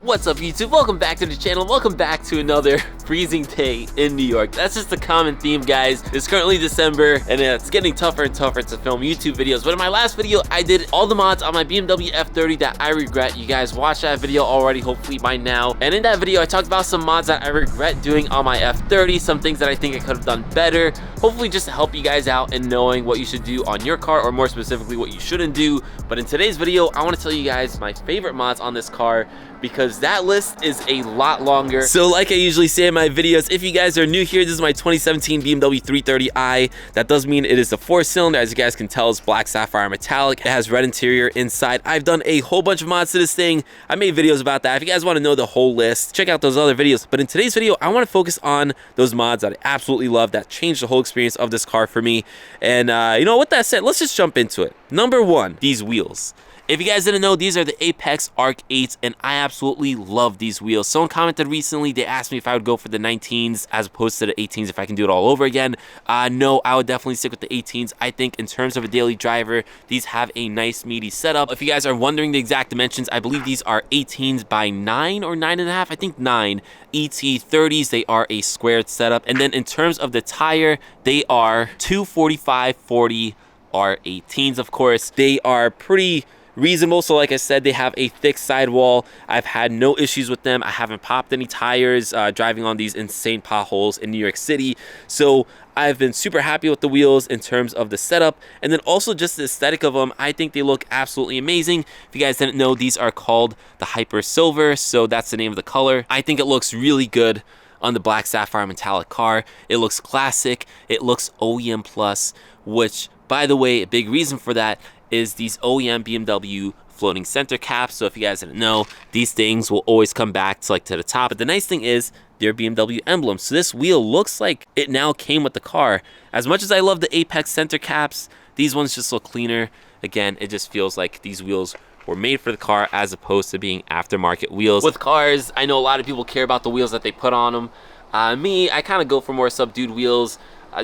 What's up, YouTube? Welcome back to the channel. Welcome back to another freezing day in New York. That's just a common theme, guys. It's currently December and it's getting tougher and tougher to film YouTube videos. But in my last video, I did all the mods on my BMW F30 that I regret. You guys watched that video already, hopefully by now. And in that video, I talked about some mods that I regret doing on my F30, some things that I think I could have done better. Hopefully just to help you guys out in knowing what you should do on your car, or more specifically, what you shouldn't do. But in today's video, I want to tell you guys my favorite mods on this car, because that list is a lot longer. So like I usually say in my videos, if you guys are new here, this is my 2017 BMW 330i. That does mean it is a 4-cylinder. As you guys can tell, it's black sapphire metallic. It has red interior inside. I've done a whole bunch of mods to this thing. I made videos about that. If you guys want to know the whole list, check out those other videos. But in today's video, I want to focus on those mods that I absolutely love, that changed the whole experience of this car for me. And you know, with that said, let's just jump into it. Number one, these wheels. If you guys didn't know, these are the Apex Arc 8s, and I absolutely love these wheels. Someone commented recently, they asked me if I would go for the 19s as opposed to the 18s if I can do it all over again. No, I would definitely stick with the 18s. I think in terms of a daily driver, these have a nice meaty setup. If you guys are wondering the exact dimensions, I believe these are 18s by 9 or 9.5, I think 9. ET30s, they are a squared setup. And then in terms of the tire, they are 245/40 R18s, of course. They are pretty reasonable. So like I said, they have a thick sidewall. I've had no issues with them. I haven't popped any tires driving on these insane potholes in New York City. So I've been super happy with the wheels in terms of the setup, and then also just the aesthetic of them. I think they look absolutely amazing. If you guys didn't know, these are called the Hyper Silver, so that's the name of the color. I think it looks really good on the black sapphire metallic car. It looks classic. It looks OEM plus, which, by the way, a big reason for that is these OEM BMW floating center caps. So if you guys didn't know, these things will always come back to the top. But the nice thing is they're BMW emblems. So this wheel looks like it now came with the car. As much as I love the Apex center caps, these ones just look cleaner. Again, it just feels like these wheels were made for the car as opposed to being aftermarket wheels. With cars, I know a lot of people care about the wheels that they put on them. Me, I kind of go for more subdued wheels.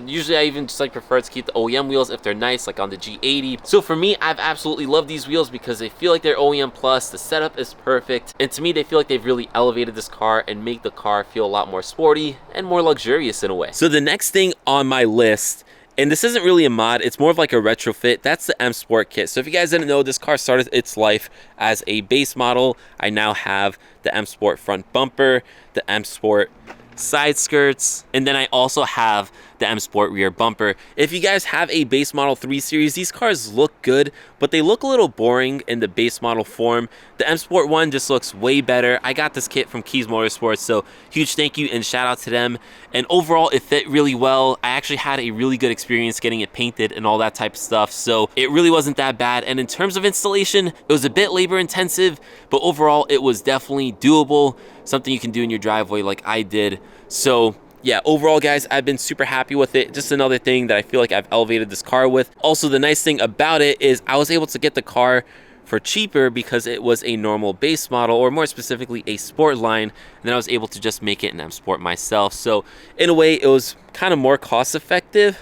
Usually I even just prefer to keep the OEM wheels if they're nice, like on the G80. So for me, I've absolutely loved these wheels because they feel like they're OEM plus. The setup is perfect, and to me, they feel like they've really elevated this car and make the car feel a lot more sporty and more luxurious in a way. So the next thing on my list, and this isn't really a mod, it's more of like a retrofit, that's the M Sport kit. So if you guys didn't know, this car started its life as a base model. I now have the M Sport front bumper, the M Sport side skirts, and then I also have the M Sport rear bumper. If you guys have a base model 3 Series, these cars look good, but they look a little boring in the base model form. The M Sport one just looks way better. I got this kit from Keys Motorsports, so huge thank you and shout out to them. And overall, it fit really well. I actually had a really good experience getting it painted and all that type of stuff, so it really wasn't that bad. And in terms of installation, it was a bit labor intensive, but overall, it was definitely doable, something you can do in your driveway like I did. So yeah, overall, guys, I've been super happy with it. Just another thing that I feel like I've elevated this car with. Also, the nice thing about it is I was able to get the car for cheaper because it was a normal base model, or more specifically a sport line, and then I was able to just make it an M Sport myself. So in a way, it was kind of more cost effective,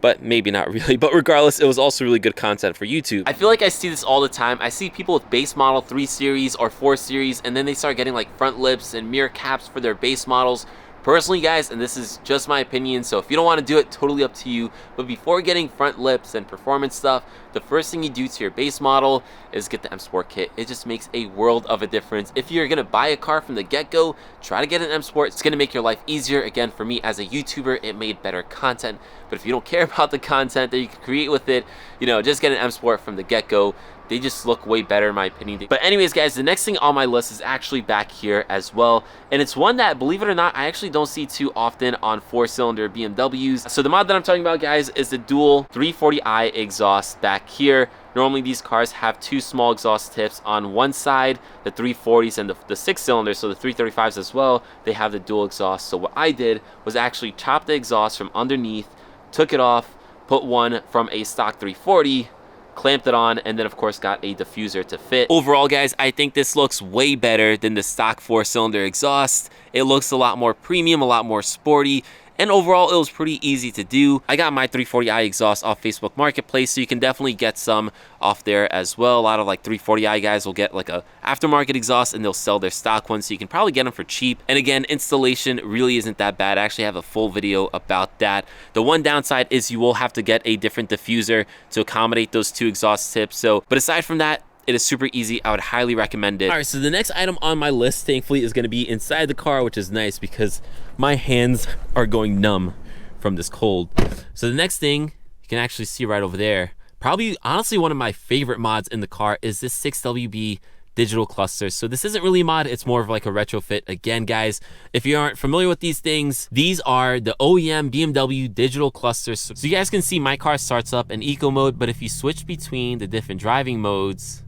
but maybe not really. But regardless, it was also really good content for YouTube. I feel like I see this all the time. I see people with base model 3 Series or 4 Series, and then they start getting front lips and mirror caps for their base models. Personally, guys, and this is just my opinion, so if you don't want to do it, totally up to you, but before getting front lips and performance stuff, the first thing you do to your base model is get the M Sport kit. It just makes a world of a difference. If you're going to buy a car from the get-go, try to get an M Sport. It's going to make your life easier. Again, for me as a YouTuber, it made better content, but if you don't care about the content that you can create with it, you know, just get an M Sport from the get-go. They just look way better in my opinion. But anyways, guys, the next thing on my list is actually back here as well. And it's one that, believe it or not, I actually don't see too often on 4-cylinder BMWs. So the mod that I'm talking about, guys, is the dual 340i exhaust back here. Normally these cars have 2 small exhaust tips on one side, the 340s and the 6-cylinder, so the 335s as well, they have the dual exhaust. So what I did was actually chop the exhaust from underneath, took it off, put one from a stock 340, clamped it on, and then of course got a diffuser to fit. Overall, guys, I think this looks way better than the stock 4-cylinder exhaust. It looks a lot more premium, a lot more sporty, and overall it was pretty easy to do. I got my 340i exhaust off Facebook Marketplace, so you can definitely get some off there as well. A lot of like 340i guys will get like a aftermarket exhaust and they'll sell their stock ones, so you can probably get them for cheap. And again, installation really isn't that bad. I actually have a full video about that. The one downside is you will have to get a different diffuser to accommodate those two exhaust tips. So, but aside from that, it is super easy. I would highly recommend it. All right, so the next item on my list, thankfully, is going to be inside the car, which is nice because my hands are going numb from this cold. So the next thing you can actually see right over there, probably honestly one of my favorite mods in the car, is this 6WB digital cluster. So this isn't really a mod, it's more of like a retrofit. Again, guys, if you aren't familiar with these things, these are the OEM BMW digital clusters. So you guys can see my car starts up in eco mode, but if you switch between the different driving modes,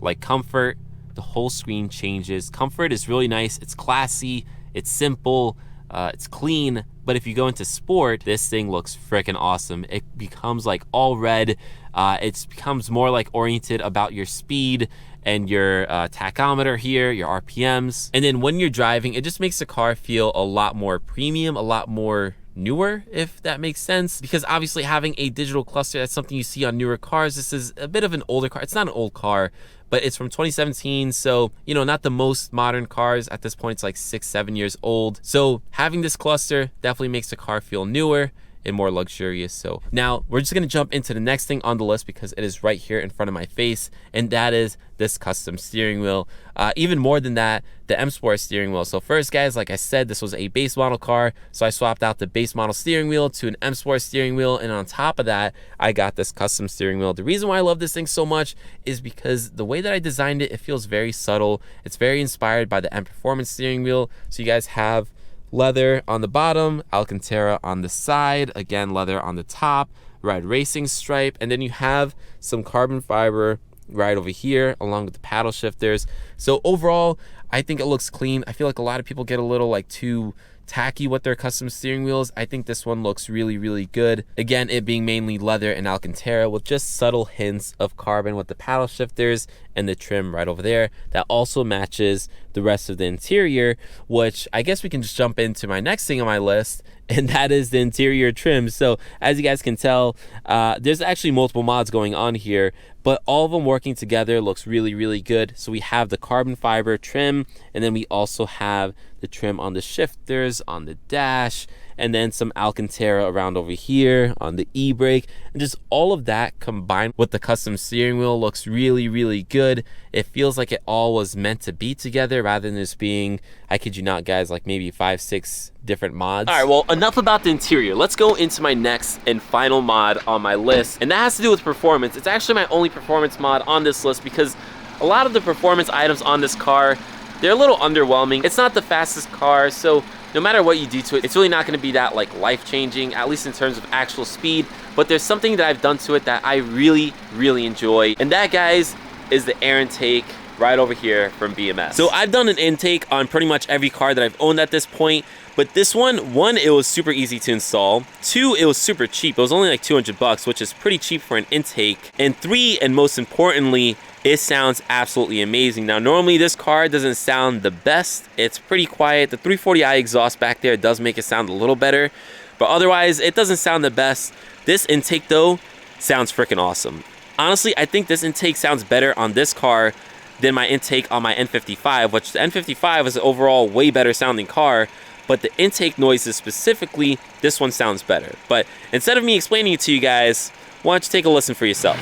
like comfort, the whole screen changes. Comfort is really nice, it's classy, it's simple, it's clean. But if you go into sport, this thing looks freaking awesome. It becomes like all red. It becomes more like oriented about your speed and your tachometer here, your RPMs. And then when you're driving, it just makes the car feel a lot more premium, a lot more newer, if that makes sense. Because obviously having a digital cluster, that's something you see on newer cars. This is a bit of an older car. It's not an old car, but it's from 2017. So, you know, not the most modern cars. At this point, it's like 6-7 years old. So having this cluster definitely makes the car feel newer and more luxurious. So now we're just gonna jump into the next thing on the list because it is right here in front of my face, and that is this custom steering wheel. Even more than that, the M Sport steering wheel. So first, guys, like I said, this was a base model car, so I swapped out the base model steering wheel to an M Sport steering wheel, and on top of that, I got this custom steering wheel. The reason why I love this thing so much is because the way that I designed it, it feels very subtle. It's very inspired by the M Performance steering wheel. So you guys have leather on the bottom, Alcantara on the side, again leather on the top, red racing stripe, and then you have some carbon fiber right over here along with the paddle shifters. So overall, I think it looks clean. I feel like a lot of people get a little like too tacky with their custom steering wheels. I think this one looks really, really good. Again, it being mainly leather and Alcantara with just subtle hints of carbon with the paddle shifters and the trim right over there. That also matches the rest of the interior, which I guess we can just jump into my next thing on my list, and that is the interior trim. So as you guys can tell, there's actually multiple mods going on here, but all of them working together looks really, really good. So we have the carbon fiber trim, and then we also have the trim on the shifters, on the dash, and then some Alcantara around over here on the e-brake, and just all of that combined with the custom steering wheel looks really, really good. It feels like it all was meant to be together rather than just being, I kid you not, guys, like maybe 5-6 different mods. All right, well, enough about the interior. Let's go into my next and final mod on my list, and that has to do with performance. It's actually my only performance mod on this list because a lot of the performance items on this car, they're a little underwhelming. It's not the fastest car, so no matter what you do to it, it's really not going to be that like life-changing, at least in terms of actual speed. But there's something that I've done to it that I really, really enjoy, and that, guys, is the air intake right over here from BMS. So I've done an intake on pretty much every car that I've owned at this point, but this one, it was super easy to install. 2, it was super cheap. It was only like 200 bucks, which is pretty cheap for an intake. And 3, and most importantly, it sounds absolutely amazing. Now, normally this car doesn't sound the best. It's pretty quiet. The 340i exhaust back there does make it sound a little better, but otherwise it doesn't sound the best. This intake though sounds freaking awesome. Honestly, I think this intake sounds better on this car than my intake on my N55, which the N55 is an overall way better sounding car, but the intake noises specifically, this one sounds better. But instead of me explaining it to you guys, why don't you take a listen for yourself.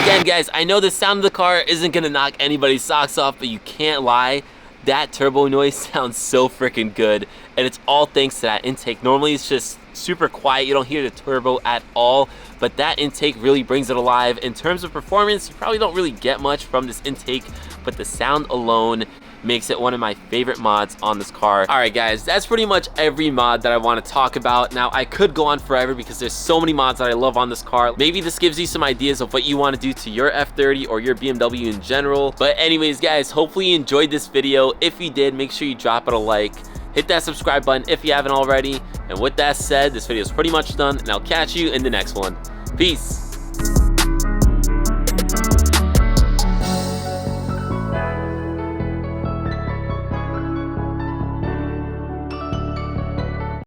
Again, guys, I know the sound of the car isn't gonna knock anybody's socks off, but you can't lie, that turbo noise sounds so freaking good, and it's all thanks to that intake. Normally it's just super quiet, you don't hear the turbo at all, but that intake really brings it alive. In terms of performance, you probably don't really get much from this intake, but the sound alone makes it one of my favorite mods on this car. All right, guys, that's pretty much every mod that I want to talk about. Now, I could go on forever because there's so many mods that I love on this car. Maybe this gives you some ideas of what you want to do to your F30 or your BMW in general. But anyways, guys, hopefully you enjoyed this video. If you did, make sure you drop it a like. Hit that subscribe button if you haven't already. And with that said, this video is pretty much done, and I'll catch you in the next one. Peace.